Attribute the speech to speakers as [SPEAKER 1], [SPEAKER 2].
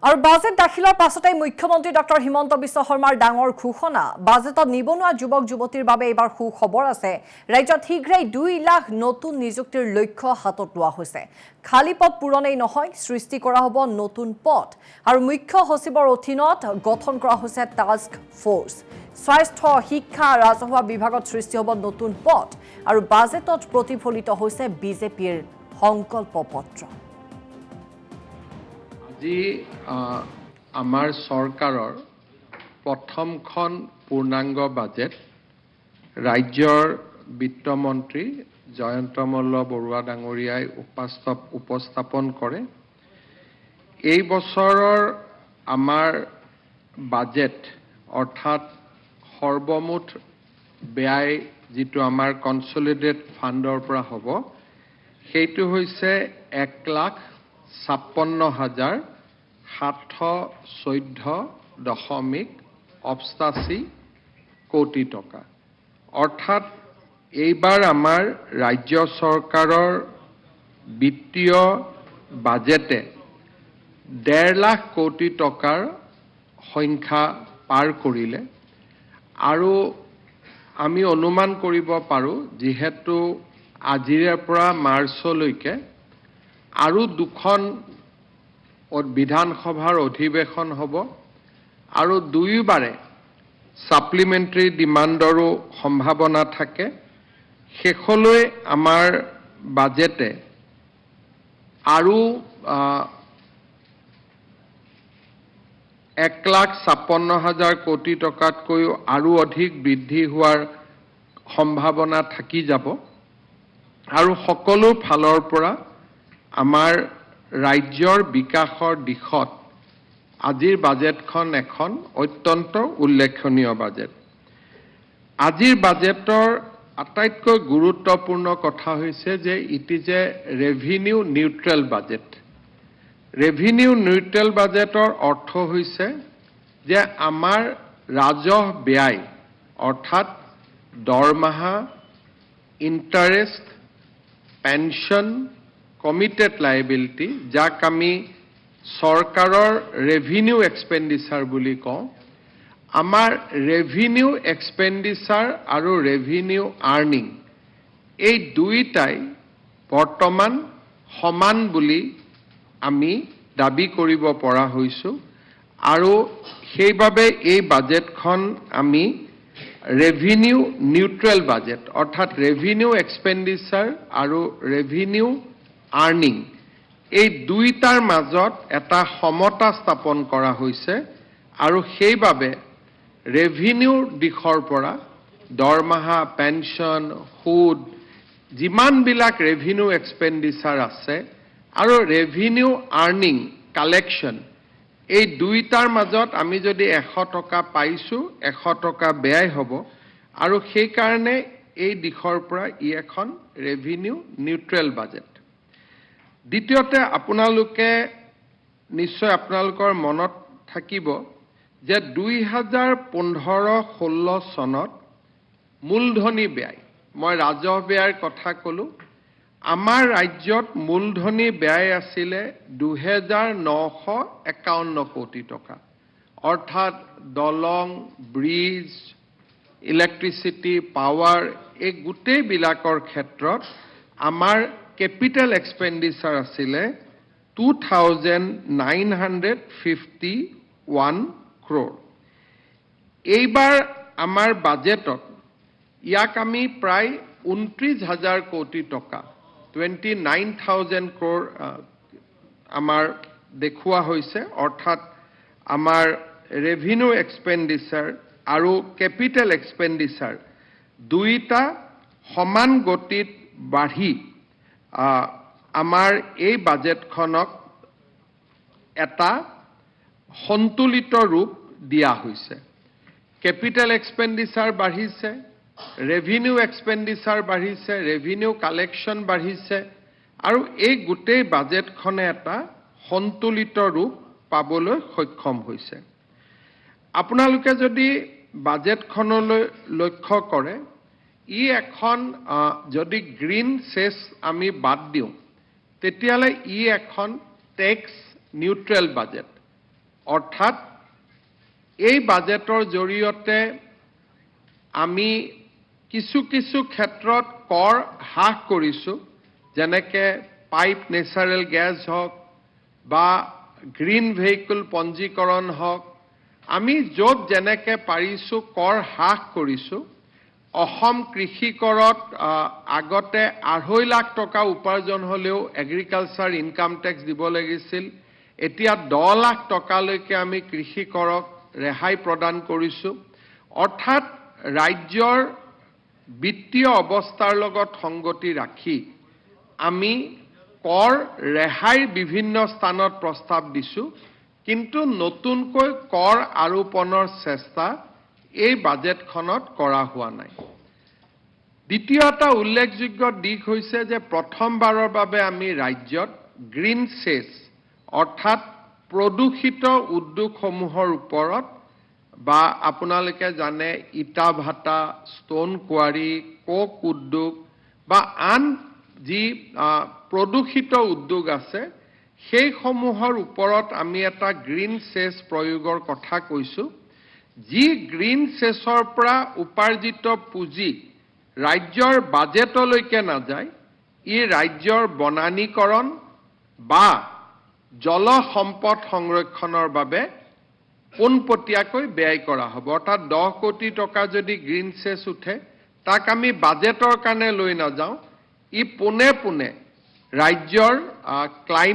[SPEAKER 1] আৰু বাজেট দাখিলৰ পাছতে মুখ্যমন্ত্ৰী ডক্টৰ হিমন্ত বিশ্ব শৰ্মাৰ ডাঙৰ ঘোষণা বাজেটত নিবনুৱা যুৱক যুৱতীৰ বাবে এইবাৰ সুখবৰ আছে ৰাজ্যত শীঘ্ৰেই 2 লাখ নতুন নিযুক্তিৰ লক্ষ্য হাতত লোৱা হৈছে খালী পদ পূৰণেই নহয় সৃষ্টি কৰা হ'ব নতুন পদ আৰু মুখ্য সচিবৰ অধীনত গঠন কৰা হৈছে টাস্ক ফোৰ্স স্বাস্থ্য শিক্ষা ৰাজহুৱা বিভাগত সৃষ্টি হ'ব নতুন পদ আৰু বাজেটত প্ৰতিফলিত হৈছে বিজেপিৰ সংকল্প পত্ৰ
[SPEAKER 2] আজি আমাৰ চৰকাৰৰ প্ৰথমখন পূৰ্ণাংগ বাজেট ৰাজ্যৰ বিত্তমন্ত্ৰী জয়ন্ত মল্ল বৰুৱা ডাঙৰীয়াই উপস্থাপন কৰে এই বছৰৰ আমাৰ বাজেট অৰ্থাৎ সৰ্বমুঠ ব্যয় যেটো আমাৰ কনসলিডেটেড ফাণ্ডৰ পৰা হ'ব সেইটো হৈছে 1,56,714.88 কোটি টকা অৰ্থাৎ এইবাৰ আমাৰ ৰাজ্য চৰকাৰৰ বিত্তীয় বাজেটে 1.5 লাখ কোটি টকাৰ সংখ্যা পাৰ কৰিলে আৰু আমি অনুমান কৰিব পাৰো যেহেতু আজিৰে পৰা মাৰ্চলৈকে আৰু দুখন বিধানসভাৰ অধিৱেশন হ'ব আৰু দুইবাৰে সাপ্লিমেন্টাৰী ডিমান্ডৰো সম্ভাৱনা থাকে শেষলৈ আমাৰ বাজেটে আৰু 1,56,000 কোটি টকাতকৈ আৰু অধিক বৃদ্ধি হোৱাৰ সম্ভাৱনা থাকি যাব আৰু সকলো ফালৰ পৰা আমাৰ ৰাজ্যৰ বিকাশৰ দিশত আজিৰ বাজেটখন এখন অত্যন্ত উল্লেখনীয় বাজেট আজিৰ বাজেটৰ আটাইতকৈ গুৰুত্বপূৰ্ণ কথা হৈছে যে it is a revenue neutral budget revenue neutral বাজেটৰ অৰ্থ হৈছে যে আমাৰ ৰাজহ ব্যয় অৰ্থাৎ দৰমহা ইন্টাৰেষ্ট পেনশন কমিটেড লায়াবিলিটি যাক আমি সৰকাৰৰ ৰেভিনিউ এক্সপেন্ডিচাৰ বুলি কওঁ আমাৰ ৰেভিনিউ এক্সপেন্ডিচাৰ আৰু ৰেভিনিউ আৰ্নিং এই দুইটাই বৰ্তমান সমান বুলি আমি দাবী কৰিব পৰা হৈছো আৰু সেইভাবে এই বাজেটখন আমি ৰেভিনিউ নিউট্ৰেল বাজেট অৰ্থাৎ ৰেভিনিউ এক্সপেন্ডিচাৰ আৰু ৰেভিনিউ আৰ্নিং এই দুইটাৰ মাজত এটা সমতা স্থাপন কৰা হৈছে আৰু সেইভাবে ৰেভিনিউ দিশৰ পৰা দৰমহা পেনশন সুদ যিমান বিলাক ৰেভিনিউ এক্সপেন্ডিচাৰ আছে আৰু ৰেভিনিউ আৰ্নিং কালেকশন এই দুইটাৰ মাজত আমি যদি 100 টকা পাইছো 100 টকা ব্যয় হ'ব আৰু সেই কাৰণে এই দিশৰ পৰা ই এখন ৰেভিনিউ নিউট্ৰেল বাজেট দ্বিতীয়তে আপোনালোকে নিশ্চয় আপোনালোকৰ মনত থাকিব যে 2015-16 চনত মূলধনী ব্যয় মই ৰাজহ ব্যয়ৰ কথা কলো আমাৰ ৰাজ্যত মূলধনী ব্যয় আছিল 2,951 কোটি টকা অৰ্থাৎ দলং ব্ৰিজ ইলেক্ট্ৰিচিটি পাৱাৰ এই গোটেই বিলাকৰ ক্ষেত্ৰত আমাৰ কেপিটেল এক্সপেন্ডিচাৰ আছিল 2,951 crore এইবাৰ আমাৰ বাজেটত ইয়াক আমি প্ৰায় 29,000 কোটি টকা 29,000 crore আমাৰ দেখুৱা হৈছে অৰ্থাৎ আমাৰ ৰেভিনিউ এক্সপেন্ডিচাৰ আৰু কেপিটেল এক্সপেন্ডিচাৰ দুইটা সমান গতিত বাঢ়ি আমাৰ এই বাজেটখনক এটা সন্তুলিত ৰূপ দিয়া হৈছে কেপিটেল এক্সপেন্ডিচাৰ বাঢ়িছে ৰেভিনিউ এক্সপেন্ডিচাৰ বাঢ়িছে ৰেভিনিউ কালেকশন বাঢ়িছে আৰু এই গোটেই বাজেটখনে এটা সন্তুলিত ৰূপ পাবলৈ সক্ষম হৈছে আপোনালোকে যদি বাজেটখনলৈ লক্ষ্য কৰে ই এখন যদি গ্ৰীণ সেছ আমি বাদ দিওঁ তেতিয়ালে ই এখন ট্যাক্স নিউট্ৰেল বাজেট অৰ্থাৎ এই বাজেটৰ জৰিয়তে আমি কিছু ক্ষেত্ৰত কৰ হ্ৰাস কৰিছোঁ, যেনেকৈ পাইপ নেচাৰেল গেছ হওক বা গ্ৰীণ ভেহিকল পঞ্জীকৰণ হওক, আমি য'ত যেনেকৈ পাৰিছোঁ কৰ হ্ৰাস কৰিছোঁ। অসম কৃষি কৰত আগতে 2.5 লাখ টকা উপাৰ্জন হ'লেও এগ্ৰিকালচাৰ ইনকাম টেক্স দিব লাগিছিল, এতিয়া 10 লাখ টকালৈকে আমি কৃষি কৰক ৰেহাই প্ৰদান কৰিছোঁ। অৰ্থাৎ ৰাজ্যৰ বিত্তীয় অৱস্থাৰ লগত সংগতি ৰাখি আমি কৰ ৰেহাইৰ বিভিন্ন স্থানত প্ৰস্তাৱ দিছোঁ, কিন্তু নতুনকৈ কৰ আৰোপণৰ চেষ্টা এই বাজেটখনত কৰা হোৱা নাই। দ্বিতীয় এটা উল্লেখযোগ্য দিশ হৈছে যে প্ৰথমবাৰৰ বাবে আমি ৰাজ্যত গ্ৰীণ চেছ অৰ্থাৎ প্ৰদূষিত উদ্যোগসমূহৰ ওপৰত বা আপোনালোকে জানে ইটা ভাটা, ষ্টোন কোৱাৰী, কোক উদ্যোগ বা আন যি প্ৰদূষিত উদ্যোগ আছে সেইসমূহৰ ওপৰত আমি এটা গ্ৰীণ চেছ প্ৰয়োগৰ কথা কৈছোঁ। যি গ্ৰীণ চেছৰ পৰা উপাৰ্জিত পুঁজি ৰাজ্যৰ বাজেটলৈকে নাযায়, ই ৰাজ্যৰ বনানীকৰণ বা জল সম্পদ সংৰক্ষণৰ বাবে পোনপটীয়াকৈ ব্যয় কৰা হ'ব। অৰ্থাৎ 10 কোটি টকা যদি গ্ৰীণ চেছ উঠে, তাক আমি বাজেটৰ কাৰণে লৈ নাযাওঁ, ই পোনে পোনে ৰাজ্যৰ ক্লাইমেট